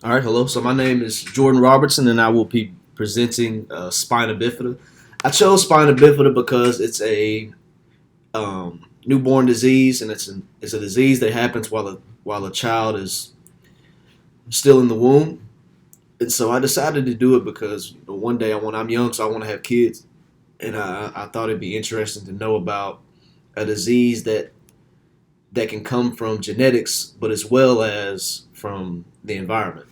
All right, hello. So my name is Jordan Robertson, and I will be presenting spina bifida. I chose spina bifida because it's a newborn disease, and it's a disease that happens while a child is still in the womb. And so I decided to do it because one day when I'm young, so I want to have kids, and I thought it'd be interesting to know about a disease that can come from genetics, but as well as from the environment.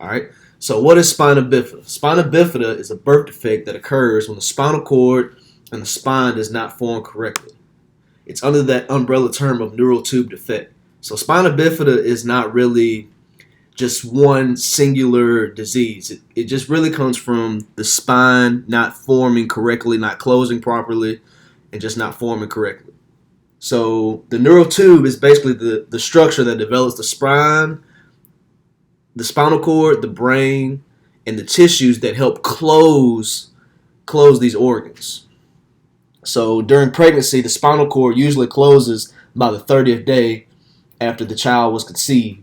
All right. So, what is spina bifida? Spina bifida is a birth defect that occurs when the spinal cord and the spine does not form correctly. It's under that umbrella term of neural tube defect. So, spina bifida is not really just one singular disease. It just really comes from the spine not forming correctly, not closing properly, and just not forming correctly. So, the neural tube is basically the structure that develops the spinal cord, the brain, and the tissues that help close these organs. So during pregnancy, the spinal cord usually closes by the 30th day after the child was conceived.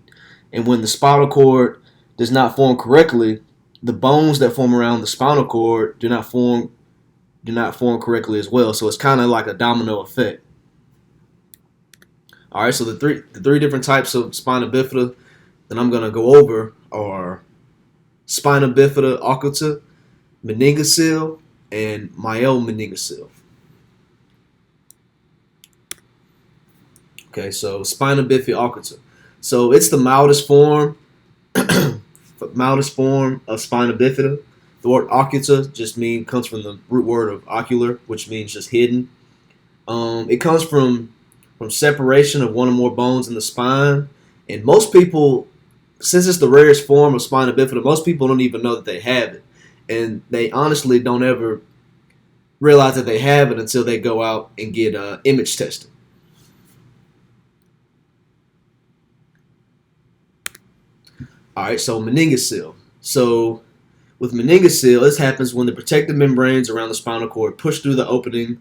And when the spinal cord does not form correctly, the bones that form around the spinal cord do not form correctly as well. So it's kind of like a domino effect. All right, so the three different types of spina bifida that I'm going to go over are spina bifida occulta, meningocele, and myomeningocele. Okay, so spina bifida occulta. So it's the mildest form of spina bifida. The word occulta just comes from the root word of ocular, which means just hidden. It comes from separation of one or more bones in the spine, and most people, since it's the rarest form of spina bifida, most people don't even know that they have it, and they honestly don't ever realize that they have it until they go out and get image tested. All right, so meningocele. So with meningocele, this happens when the protective membranes around the spinal cord push through the opening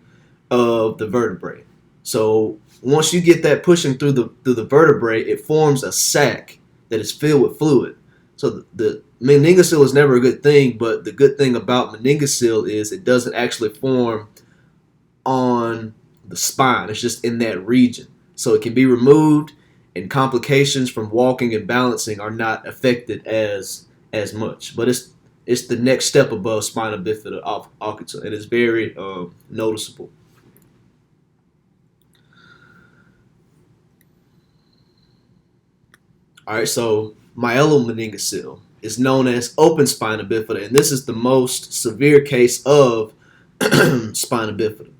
of the vertebrae. So once you get that pushing through the vertebrae, it forms a sac that is filled with fluid. So the meningocele is never a good thing, but the good thing about meningocele is it doesn't actually form on the spine. It's just in that region. So it can be removed, and complications from walking and balancing are not affected as much. But it's the next step above spina bifida occulta, and it's very noticeable. All right, so myelomeningocele is known as open spina bifida, and this is the most severe case of spina bifida.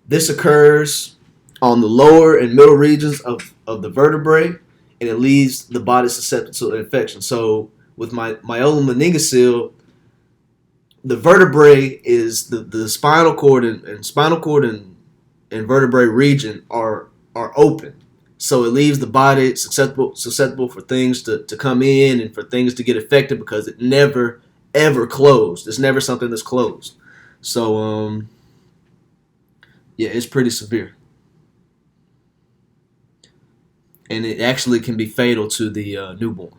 This occurs on the lower and middle regions of the vertebrae, and it leaves the body susceptible to infection. So with my myelomeningocele, the vertebrae is the spinal cord and vertebrae region are open. So it leaves the body susceptible for things to come in and for things to get affected because it never ever closed. It's never something that's closed. So yeah, it's pretty severe, and it actually can be fatal to the newborn.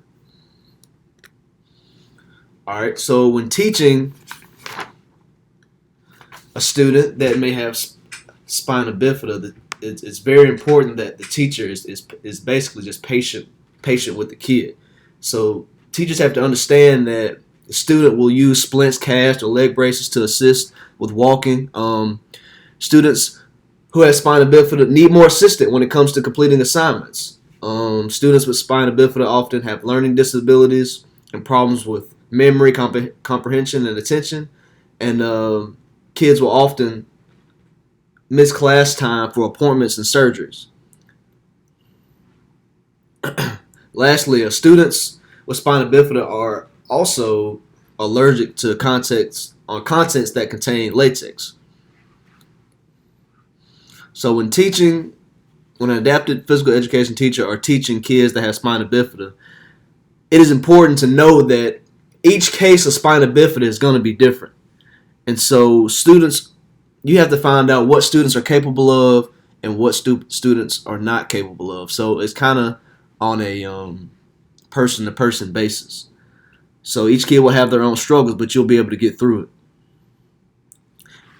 All right. So when teaching a student that may have spina bifida, it's very important that the teacher is basically just patient with the kid. So teachers have to understand that the student will use splints, casts, or leg braces to assist with walking. Students who have spina bifida need more assistance when it comes to completing assignments. Students with spina bifida often have learning disabilities and problems with memory, comprehension, and attention. And kids will often miss class time for appointments and surgeries. Lastly, students with spina bifida are also allergic to contents that contain latex. So when an adapted physical education teacher are teaching kids that have spina bifida, it is important to know that each case of spina bifida is going to be different. And so you have to find out what students are capable of and what students are not capable of. So it's kind of on a person-to-person basis. So each kid will have their own struggles, but you'll be able to get through it.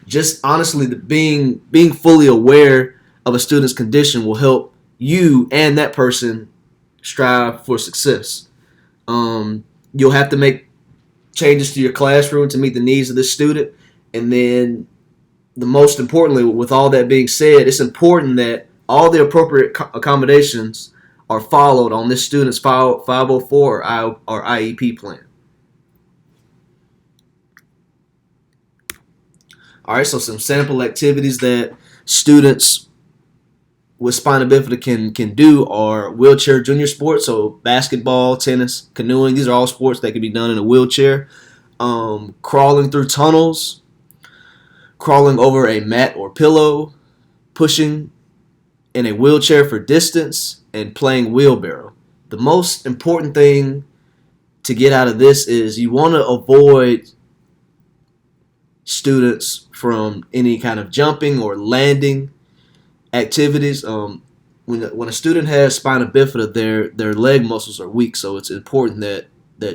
Just honestly, being fully aware of a student's condition will help you and that person strive for success. You'll have to make changes to your classroom to meet the needs of this student, and then the most importantly, with all that being said, it's important that all the appropriate accommodations are followed on this student's 504 or IEP plan. All right, so some sample activities that students with spina bifida can do are wheelchair junior sports, so basketball, tennis, canoeing. These are all sports that can be done in a wheelchair. Crawling through tunnels, crawling over a mat or pillow, pushing in a wheelchair for distance, and playing wheelbarrow. The most important thing to get out of this is you want to avoid students from any kind of jumping or landing activities. When a student has spina bifida, their leg muscles are weak, so it's important that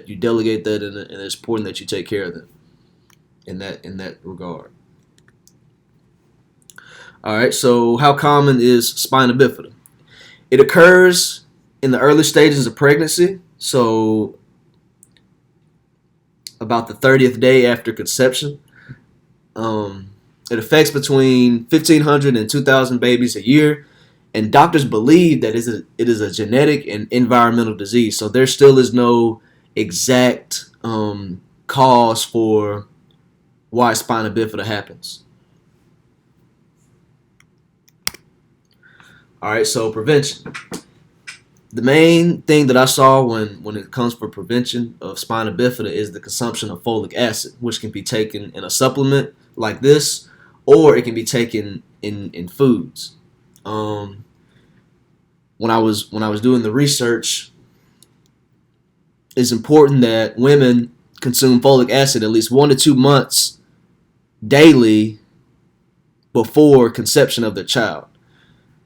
you delegate that, and it's important that you take care of them in that regard. All right, so how common is spina bifida? It occurs in the early stages of pregnancy, so about the 30th day after conception. It affects between 1,500 and 2,000 babies a year, and doctors believe that it is a genetic and environmental disease, so there still is no exact cause for why spina bifida happens. All right, so prevention. The main thing that I saw when it comes for prevention of spina bifida is the consumption of folic acid, which can be taken in a supplement like this, or it can be taken in foods. When I was doing the research, it's important that women consume folic acid at least 1 to 2 months daily before conception of their child.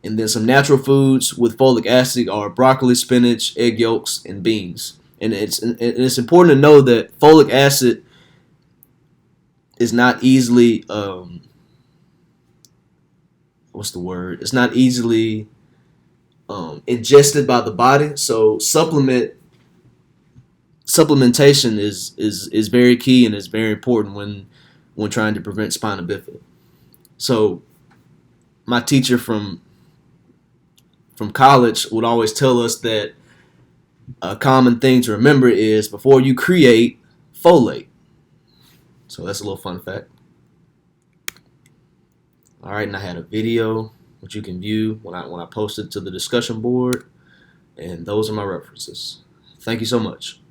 And then some natural foods with folic acid are broccoli, spinach, egg yolks, and beans. And it's important to know that folic acid is not easily It's not easily ingested by the body. So supplementation is very key and is very important when trying to prevent spina bifida. So my teacher from college would always tell us that a common thing to remember is before you create, folate. So that's a little fun fact. All right, and I had a video which you can view when I posted to the discussion board, and those are my references. Thank you so much.